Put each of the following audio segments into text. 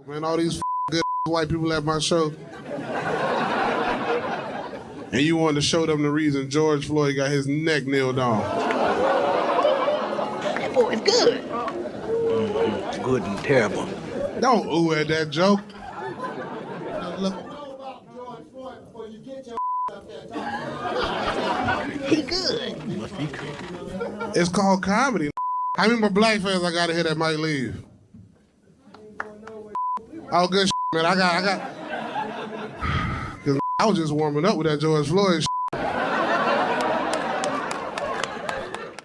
Man, all these good white people at my show. And you wanted to show them the reason George Floyd got his neck nailed down. That boy is good. It's good and terrible. Don't ooh at that joke. Look. He good. Must be crazy. It's called comedy. How many more black fans I gotta hear that might leave? Oh, good man. I got. Cause I was just warming up with that George Floyd.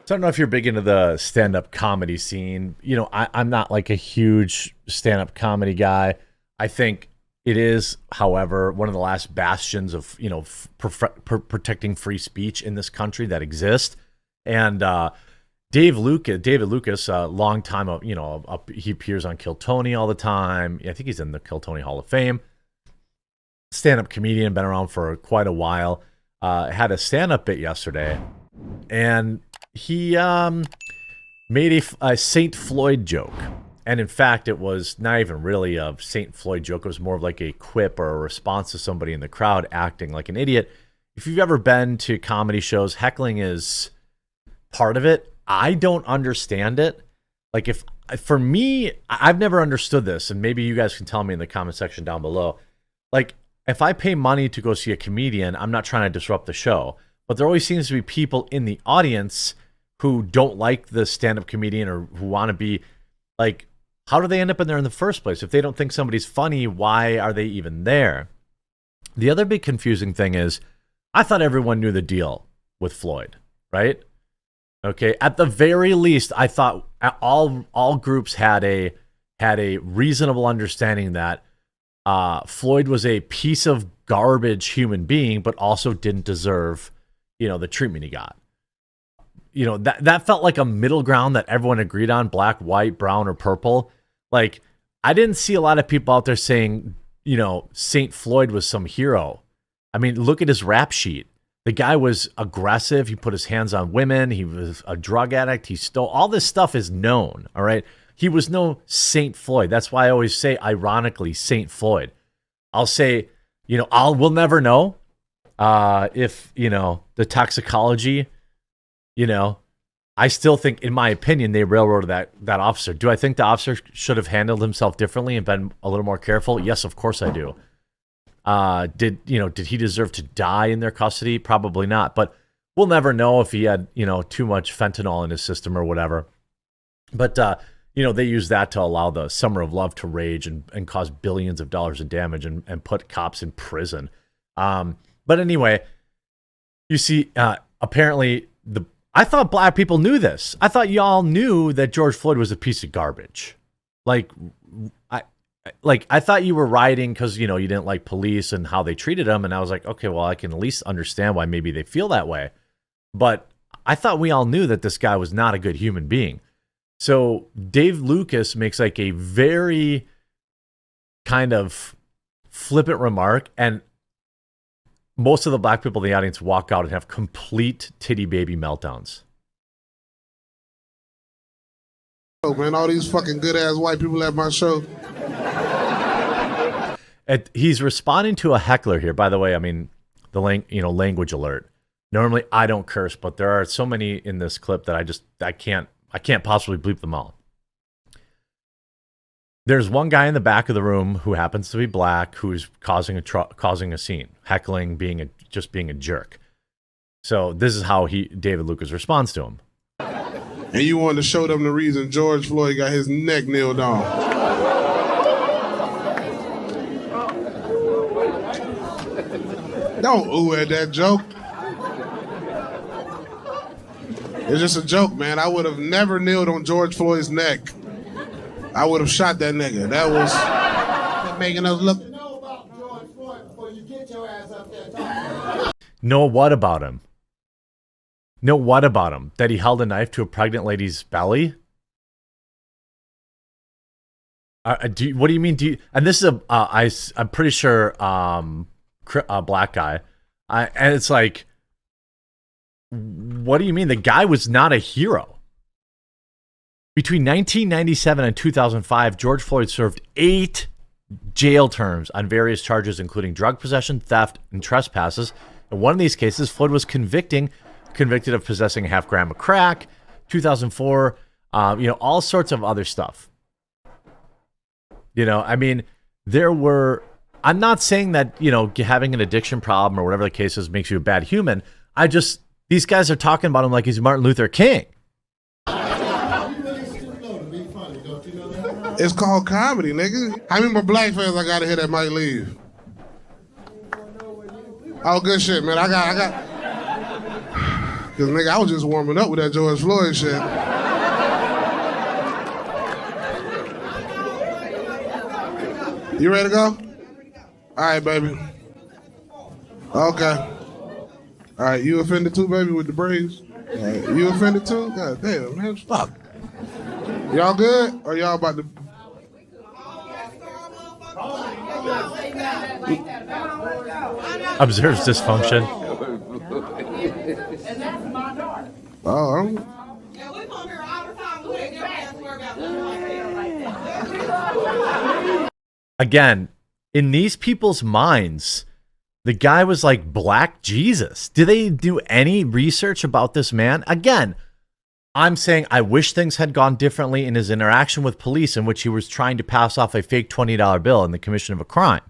So I don't know if you're big into the stand-up comedy scene. You know, I'm not like a huge stand-up comedy guy. I think it is, however, one of the last bastions of, you know, protecting free speech in this country that exist. And David Lucas, a long time, he appears on Kill Tony all the time. I think he's in the Kill Tony Hall of Fame. Stand-up comedian, been around for quite a while. Had a stand-up bit yesterday, and he made a St. Floyd joke. And in fact, it was not even really a St. Floyd joke. It was more of like a quip or a response to somebody in the crowd acting like an idiot. If you've ever been to comedy shows, heckling is part of it. I don't understand it. Like, for me, I've never understood this, and maybe you guys can tell me in the comment section down below. Like, if I pay money to go see a comedian, I'm not trying to disrupt the show. But there always seems to be people in the audience who don't like the stand-up comedian or who want to be like, how do they end up in there in the first place? If they don't think somebody's funny, why are they even there? The other big confusing thing is, I thought everyone knew the deal with Floyd, right? Okay, at the very least, I thought all groups had a reasonable understanding that Floyd was a piece of garbage human being, but also didn't deserve, the treatment he got. That felt like a middle ground that everyone agreed on: black, white, brown, or purple. Like, I didn't see a lot of people out there saying, St. Floyd was some hero. I mean, look at his rap sheet. The guy was aggressive. He put his hands on women. He was a drug addict. He stole. All this stuff is known, all right? He was no St. Floyd. That's why I always say, ironically, St. Floyd. I'll say, we'll never know if, the toxicology, I still think, in my opinion, they railroaded that officer. Do I think the officer should have handled himself differently and been a little more careful? Yes, of course I do. Did he deserve to die in their custody? Probably not. But we'll never know if he had, too much fentanyl in his system or whatever. But, they use that to allow the summer of love to rage and cause billions of dollars in damage and put cops in prison. But anyway, you see, apparently I thought black people knew this. I thought y'all knew that George Floyd was a piece of garbage. I thought you were rioting because, you didn't like police and how they treated him. And I was like, okay, well, I can at least understand why maybe they feel that way. But I thought we all knew that this guy was not a good human being. So Dave Lucas makes like a very kind of flippant remark, and most of the black people in the audience walk out and have complete titty baby meltdowns. Oh, man, all these fucking good-ass white people at my show. He's responding to a heckler here, by the way. I mean, the language alert. Normally, I don't curse, but there are so many in this clip that I can't possibly bleep them all. There's one guy in the back of the room who happens to be black who's causing a scene, heckling, being a jerk. So this is how David Lucas responds to him. And you wanted to show them the reason George Floyd got his neck nailed down. Don't ooh at that joke. It's just a joke, man. I would have never kneeled on George Floyd's neck. I would have shot that nigga. That was making us look. Know about George Floyd before you get your ass up there talking. Know what about him? Know what about him? That he held a knife to a pregnant lady's belly? What do you mean? And this is I'm pretty sure a black guy. And it's like, what do you mean? The guy was not a hero. Between 1997 and 2005, George Floyd served 8 jail terms on various charges, including drug possession, theft, and trespasses. In one of these cases, Floyd was convicted of possessing a half gram of crack, 2004, all sorts of other stuff. I mean, I'm not saying that, having an addiction problem or whatever the case is makes you a bad human. These guys are talking about him like he's Martin Luther King. It's called comedy, nigga. How many more black fans I gotta hit that might leave? Oh, good shit, man. I got. Cause nigga, I was just warming up with that George Floyd shit. You ready to go? All right, baby. Okay. All right, you offended too, baby, with the braids? All right, you offended too? God damn, man, fuck. Y'all good? Or y'all about to... Observes dysfunction. Oh, Again, in these people's minds, the guy was like Black Jesus. Do they do any research about this man? Again, I'm saying I wish things had gone differently in his interaction with police, in which he was trying to pass off a fake $20 bill in the commission of a crime.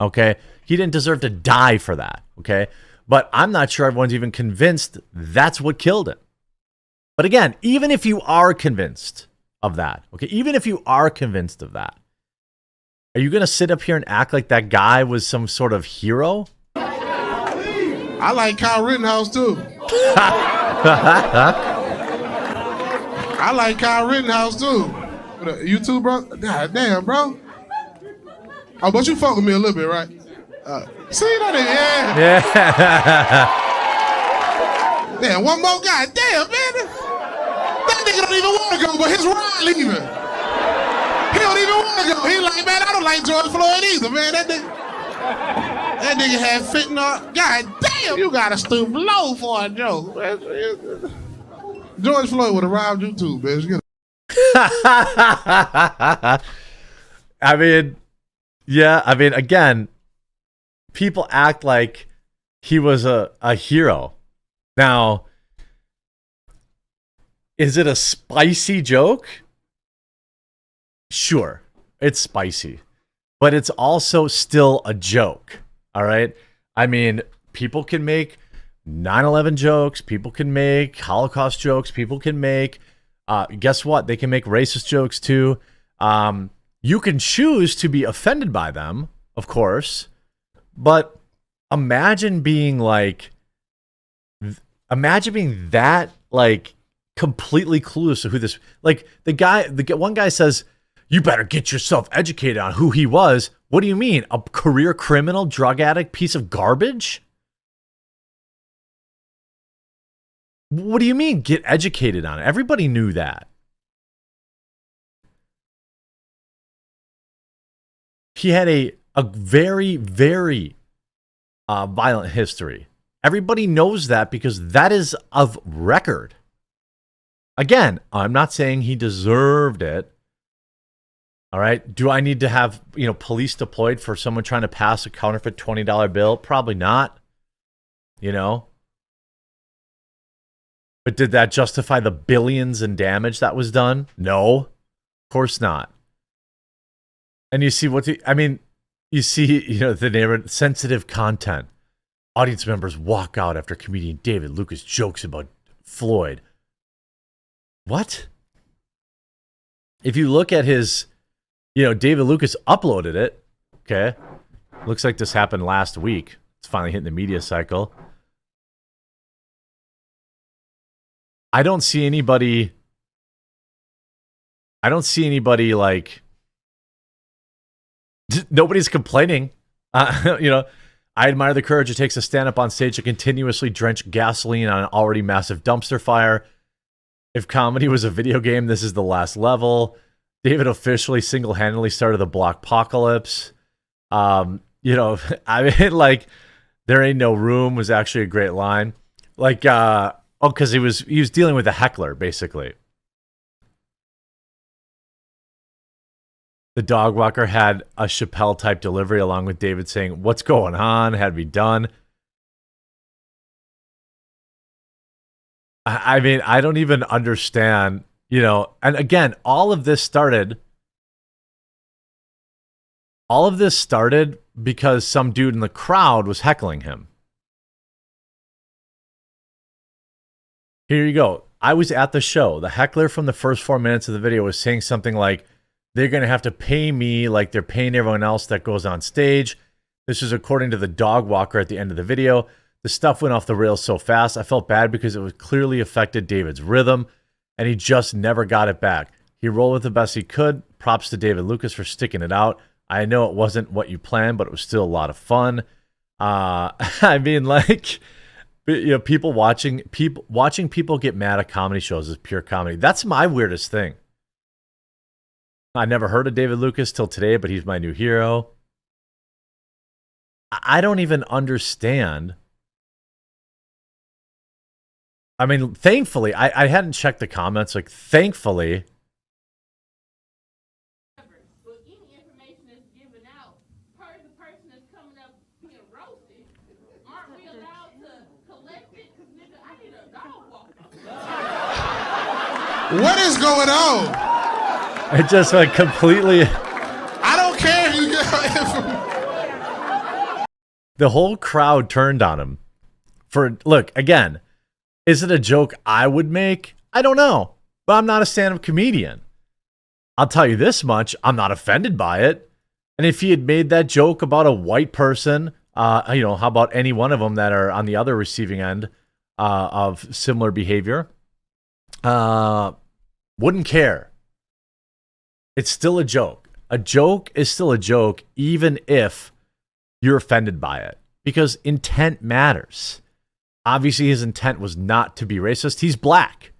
Okay? He didn't deserve to die for that. Okay? But I'm not sure everyone's even convinced that's what killed him. But again, even if you are convinced of that, okay, even if you are convinced of that, are you going to sit up here and act like that guy was some sort of hero? I like Kyle Rittenhouse too. I like Kyle Rittenhouse too. You too, bro? God damn, bro. Oh, but you fuck with me a little bit, right? See that? Yeah. Damn, one more guy. Damn, man. That nigga don't even want to go, but his ride leaving. He don't even want to go. He like, man, I don't like George Floyd either, man. That nigga had fentanyl. God damn, you gotta stoop low for a joke. George Floyd would have robbed you too, bitch. I mean, again, people act like he was a hero. Now, is it a spicy joke? Sure, it's spicy, but it's also still a joke. All right. I mean, people can make 9/11 jokes. People can make Holocaust jokes. People can make, guess what? They can make racist jokes too. You can choose to be offended by them, of course, but imagine being that like completely clueless to who this, like the one guy says, you better get yourself educated on who he was. What do you mean? A career criminal, drug addict, piece of garbage? What do you mean get educated on it? Everybody knew that. He had a very, very violent history. Everybody knows that because that is of record. Again, I'm not saying he deserved it. All right. Do I need to have, police deployed for someone trying to pass a counterfeit $20 bill? Probably not. But did that justify the billions in damage that was done? No, of course not. And you see the neighborhood sensitive content. Audience members walk out after comedian David Lucas jokes about Floyd. What? If you look at his, David Lucas uploaded it. Okay. Looks like this happened last week. It's finally hitting the media cycle. I don't see anybody like, nobody's complaining. I admire the courage it takes to stand up on stage to continuously drench gasoline on an already massive dumpster fire. If comedy was a video game, this is the last level. David officially single-handedly started the blockpocalypse. There ain't no room was actually a great line. Because he was dealing with a heckler, basically. the dog walker had a Chappelle type delivery along with David saying, "What's going on? Had me done." I mean, I don't even understand, you know, and again, all of this started because some dude in the crowd was heckling him. Here you go. I was at the show. The heckler from the first 4 minutes of the video was saying something like, they're going to have to pay me like they're paying everyone else that goes on stage. This is according to the dog walker at the end of the video. The stuff went off the rails so fast. I felt bad because it was clearly affected David's rhythm, and he just never got it back. He rolled with the best he could. Props to David Lucas for sticking it out. I know it wasn't what you planned, but it was still a lot of fun. I mean, like, you know, people watching people get mad at comedy shows is pure comedy. That's my weirdest thing. I never heard of David Lucas till today, but he's my new hero. I don't even understand. I mean, thankfully, I hadn't checked the comments. Like, thankfully, any information that's given out per the person that's coming up being roasted, aren't we allowed to collect it? Nigga, I need a dog walker. What is going on? it just like completely. I don't care if you get. The whole crowd turned on him. Look, again, is it a joke I would make? I don't know, but I'm not a stand-up comedian. I'll tell you this much, I'm not offended by it. And if he had made that joke about a white person, you know, how about any one of them that are on the other receiving end of similar behavior? Wouldn't care. It's still a joke. A joke is still a joke, even if you're offended by it, because intent matters. Obviously, his intent was not to be racist. He's black.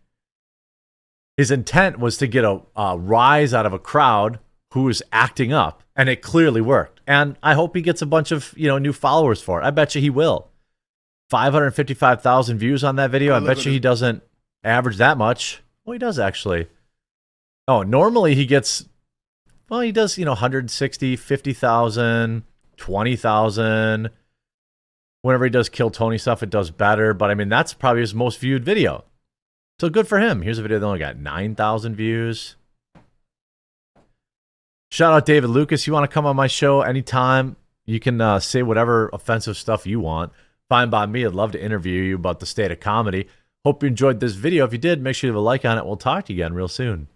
His intent was to get a rise out of a crowd who is acting up, and it clearly worked. And I hope he gets a bunch of, you know, new followers for it. I bet you he will. 555,000 views on that video. I bet you he doesn't average that much. Well, he does actually. Oh, normally he gets, well, he does, you know, 160, 50,000, 20,000. Whenever he does Kill Tony stuff, it does better. But I mean, that's probably his most viewed video. So good for him. Here's a video that only got 9,000 views. Shout out David Lucas. You want to come on my show anytime, you can say whatever offensive stuff you want. Fine by me. I'd love to interview you about the state of comedy. Hope you enjoyed this video. If you did, make sure you leave a like on it. We'll talk to you again real soon.